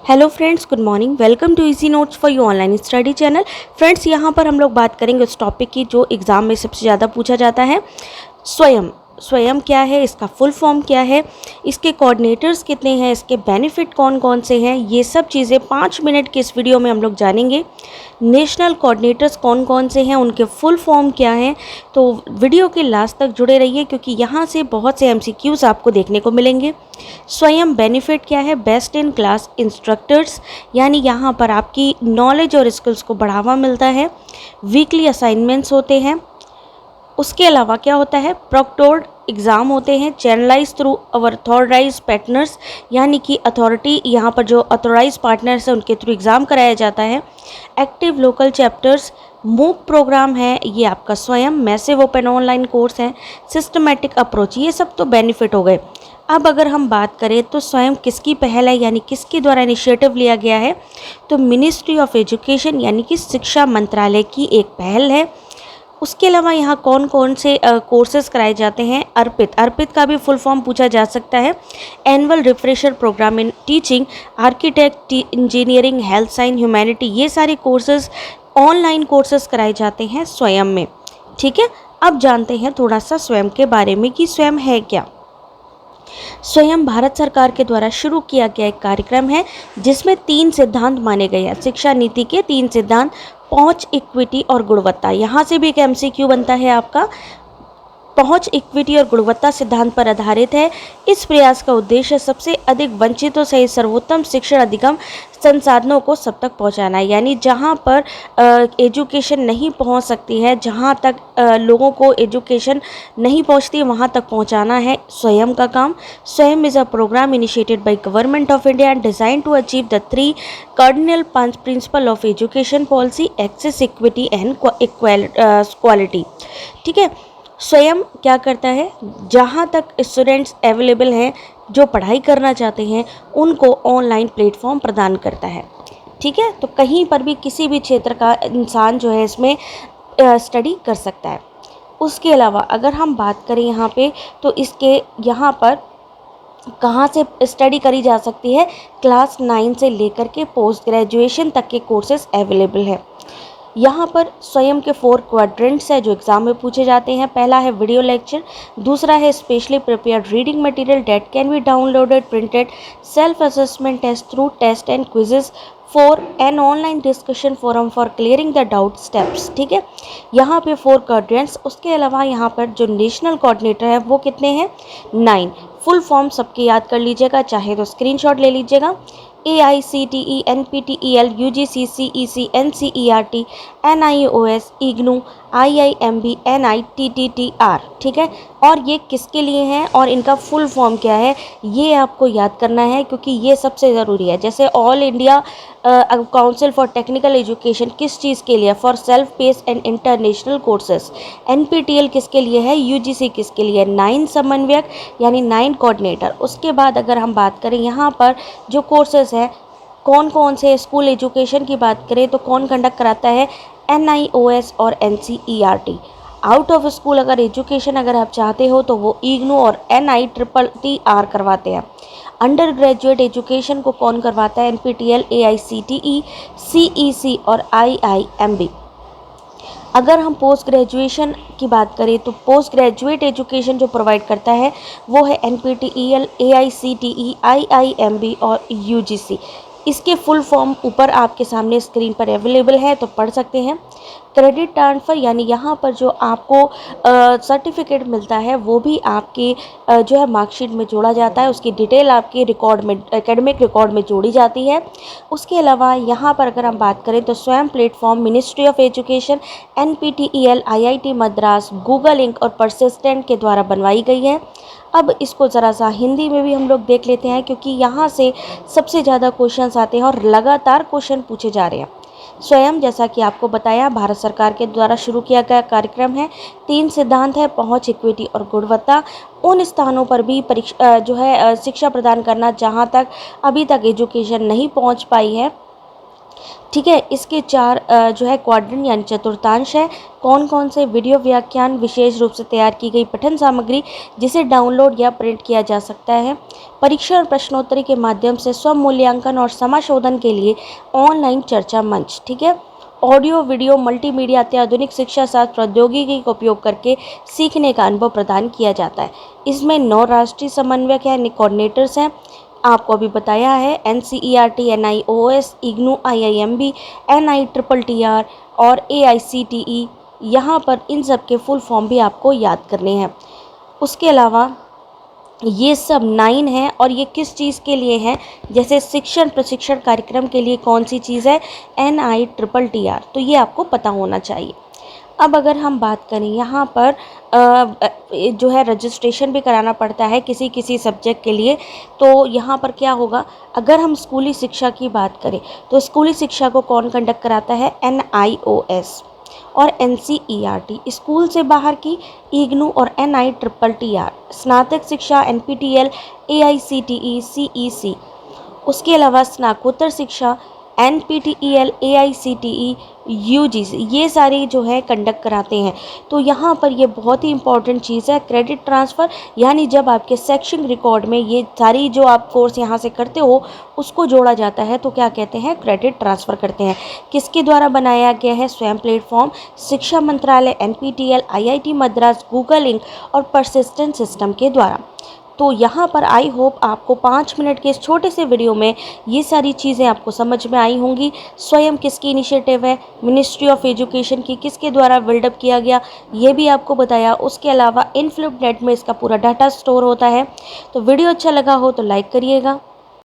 Hello friends, good morning. Welcome to easy notes for you online study channel. Friends, यहाँ पर हम लोग बात करेंगे उस टॉपिक की जो एग्ज़ाम में सबसे ज़्यादा पूछा जाता है, स्वयं। स्वयं क्या है, इसका फुल फॉर्म क्या है, इसके कोऑर्डिनेटर्स कितने हैं, इसके बेनिफिट कौन कौन से हैं, ये सब चीज़ें 5 मिनट के इस वीडियो में हम लोग जानेंगे। नेशनल कोऑर्डिनेटर्स कौन कौन से हैं, उनके फुल फॉर्म क्या हैं। तो वीडियो के लास्ट तक जुड़े रहिए क्योंकि यहाँ से बहुत से एमसीक्यूज़ आपको देखने को मिलेंगे। स्वयं बेनिफिट क्या है, बेस्ट इन क्लास इंस्ट्रक्टर्स, यानी यहाँ पर आपकी नॉलेज और स्किल्स को बढ़ावा मिलता है। वीकली असाइनमेंट्स होते हैं। उसके अलावा क्या होता है, प्रोक्टोर्ड एग्ज़ाम होते हैं, channelise through our authorise partners, यानी कि अथॉरिटी यहाँ पर जो अथॉराइज पार्टनर्स हैं उनके थ्रू एग्ज़ाम कराया जाता है। एक्टिव लोकल चैप्टर्स, मूक प्रोग्राम है, ये आपका स्वयं। मैसिव ओपन ऑनलाइन कोर्स है, सिस्टमेटिक अप्रोच, ये सब तो बेनिफिट हो गए। अब अगर हम बात करें तो स्वयं किसकी पहल है, यानी किसके द्वारा इनिशिएटिव लिया गया है, तो मिनिस्ट्री ऑफ एजुकेशन यानी कि शिक्षा मंत्रालय की एक पहल है। उसके अलावा यहाँ कौन कौन से कोर्सेज कराए जाते हैं, अर्पित का भी फुल फॉर्म पूछा जा सकता है। Annual refresher programme in teaching, architect, engineering, health science, humanity, ये सारे कोर्सेज ऑनलाइन कोर्सेज कराए जाते हैं स्वयं में। ठीक है, अब जानते हैं थोड़ा सा स्वयं के बारे में कि स्वयं है क्या। स्वयं भारत सरकार के द्वारा शुरू किया गया एक कार्यक्रम है जिसमें 3 सिद्धांत माने गए हैं। शिक्षा नीति के 3 सिद्धांत, पहुंच, इक्विटी और गुणवत्ता। यहाँ से भी एक एमसीक्यू बनता है आपका। पहुंच, इक्विटी और गुणवत्ता सिद्धांत पर आधारित है। इस प्रयास का उद्देश्य सबसे अधिक वंचितों सहित सर्वोत्तम शिक्षण अधिगम संसाधनों को सब तक पहुंचाना है, यानी जहां पर एजुकेशन नहीं पहुंच सकती है, जहां तक लोगों को एजुकेशन नहीं पहुंचती, वहां तक पहुंचाना है स्वयं का काम। Swayam is a programme initiated by government of India and design to achieve the 3 cardinal principle of education policy, access, equity and quality. ठीक है, स्वयं क्या करता है, जहाँ तक स्टूडेंट्स अवेलेबल हैं जो पढ़ाई करना चाहते हैं उनको ऑनलाइन प्लेटफॉर्म प्रदान करता है। ठीक है, तो कहीं पर भी किसी भी क्षेत्र का इंसान जो है इसमें स्टडी कर सकता है। उसके अलावा अगर हम बात करें यहाँ पे, तो इसके यहाँ पर कहाँ से स्टडी करी जा सकती है, क्लास 9 से लेकर के पोस्ट ग्रेजुएशन तक के कोर्सेज अवेलेबल है। यहाँ पर स्वयं के 4 क्वाड्रेंट्स है जो एग्जाम में पूछे जाते हैं। पहला है वीडियो लेक्चर, दूसरा है specially prepared reading material that can be downloaded printed, self assessment test through test and quizzes, 4 an online discussion forum for clearing the doubt steps. ठीक है, यहाँ पे 4 क्वाड्रेंट्स। उसके अलावा यहाँ पर जो नेशनल कोऑर्डिनेटर है वो कितने हैं, 9। फुल फॉर्म सबके याद कर लीजिएगा, चाहे तो स्क्रीनशॉट ले लीजिएगा। AICTE, NPTEL, UGC, CEC, NCERT, NIOS, IGNU, IIMB, NITTTR। ठीक है, और ये किसके लिए हैं और इनका फुल फॉर्म क्या है, ये आपको याद करना है क्योंकि ये सबसे ज़रूरी है। जैसे all India council for technical education किस चीज़ के लिए, for self pace and international courses. NPTEL किसके लिए है, UGC किसके लिए, 9 समन्वयक यानी 9 कोऑर्डिनेटर। उसके बाद अगर हम बात करें यहाँ पर जो कोर्सेज है कौन कौन से, स्कूल एजुकेशन की बात करें तो कौन कंडक्ट कराता है, NIOS और NCERT। आउट ऑफ स्कूल अगर एजुकेशन अगर आप चाहते हो तो वो IGNU और NITTTR करवाते हैं। अंडर ग्रेजुएट एजुकेशन को कौन करवाता है, NPTEL, AICTE, CEC और IIMB। अगर हम पोस्ट ग्रेजुएशन की बात करें तो पोस्ट ग्रेजुएट एजुकेशन जो प्रोवाइड करता है वो है NPTEL, AICTE, IIMB और UGC। इसके फुल फॉर्म ऊपर आपके सामने स्क्रीन पर अवेलेबल है तो पढ़ सकते हैं। क्रेडिट ट्रांसफ़र यानी यहाँ पर जो आपको सर्टिफिकेट मिलता है वो भी आपके जो है मार्कशीट में जोड़ा जाता है, उसकी डिटेल आपके रिकॉर्ड में, एकेडमिक रिकॉर्ड में जोड़ी जाती है। उसके अलावा यहाँ पर अगर हम बात करें तो Swayam platform ministry of education, NPTEL, IIT Madras, Google Inc और परसिस्टेंट के द्वारा बनवाई गई है। अब इसको ज़रा सा हिंदी में भी हम लोग देख लेते हैं क्योंकि यहाँ से सबसे ज़्यादा क्वेश्चंस आते हैं और लगातार क्वेश्चन पूछे जा रहे हैं। स्वयं जैसा कि आपको बताया भारत सरकार के द्वारा शुरू किया गया कार्यक्रम है। 3 सिद्धांत है, पहुंच, इक्विटी और गुणवत्ता। उन स्थानों पर भी परीक्षा जो है शिक्षा प्रदान करना जहां तक अभी तक एजुकेशन नहीं पहुंच पाई है। ठीक है। इसके चार जो है क्वाड्रेंट यानी चतुर्थांश है। कौन कौन से वीडियो व्याख्यान, विशेष रूप से तैयार की गई पठन सामग्री जिसे डाउनलोड या प्रिंट किया जा सकता है। परीक्षा और प्रश्नोत्तरी के माध्यम से स्व मूल्यांकन और समाशोधन के लिए ऑनलाइन चर्चा मंच। ठीक है। ऑडियो, वीडियो, मल्टीमीडिया अत्याधुनिक शिक्षा शास्त्र प्रौद्योगिकी का उपयोग करके सीखने का अनुभव प्रदान किया जाता है। इसमें 9 राष्ट्रीय समन्वयक यानी कोऑर्डिनेटर्स हैं। आपको अभी बताया है NCERT, NIOS, IGNOU, IIMB, NITTR और AICTE। यहाँ पर इन सब के फुल फॉर्म भी आपको याद करने हैं। उसके अलावा ये सब 9 हैं और ये किस चीज़ के लिए हैं, जैसे शिक्षण प्रशिक्षण कार्यक्रम के लिए कौन सी चीज़ है, NITTR, तो ये आपको पता होना चाहिए। अब अगर हम बात करें यहाँ पर जो है रजिस्ट्रेशन भी कराना पड़ता है किसी किसी सब्जेक्ट के लिए। तो यहाँ पर क्या होगा, अगर हम स्कूली शिक्षा की बात करें तो स्कूली शिक्षा को कौन कंडक्ट कराता है, NIOS और NCERT। स्कूल से बाहर की IGNOU और NITTR। स्नातक शिक्षा NPTEL, AICTE, CEC। उसके अलावा स्नातकोत्तर शिक्षा NPTEL, AICTE, UGC, ये सारी जो है कंडक्ट कराते हैं। तो यहाँ पर ये बहुत ही इंपॉर्टेंट चीज़ है, क्रेडिट ट्रांसफ़र, यानी जब आपके शैक्षिक रिकॉर्ड में ये सारी जो आप कोर्स यहाँ से करते हो उसको जोड़ा जाता है तो क्या कहते हैं, क्रेडिट ट्रांसफ़र करते हैं। किसके द्वारा बनाया गया है, स्वयं प्लेटफॉर्म, शिक्षा मंत्रालय, NPTEL, IIT Madras, Google Inc और परसिस्टेंट सिस्टम के द्वारा। तो यहाँ पर आई होप आपको 5 मिनट के इस छोटे से वीडियो में ये सारी चीज़ें आपको समझ में आई होंगी। स्वयं किसकी इनिशिएटिव है, मिनिस्ट्री ऑफ एजुकेशन की, किसके द्वारा बिल्डअप किया गया, ये भी आपको बताया। उसके अलावा इनफ्लुएंट नेट में इसका पूरा डाटा स्टोर होता है। तो वीडियो अच्छा लगा हो तो लाइक करिएगा।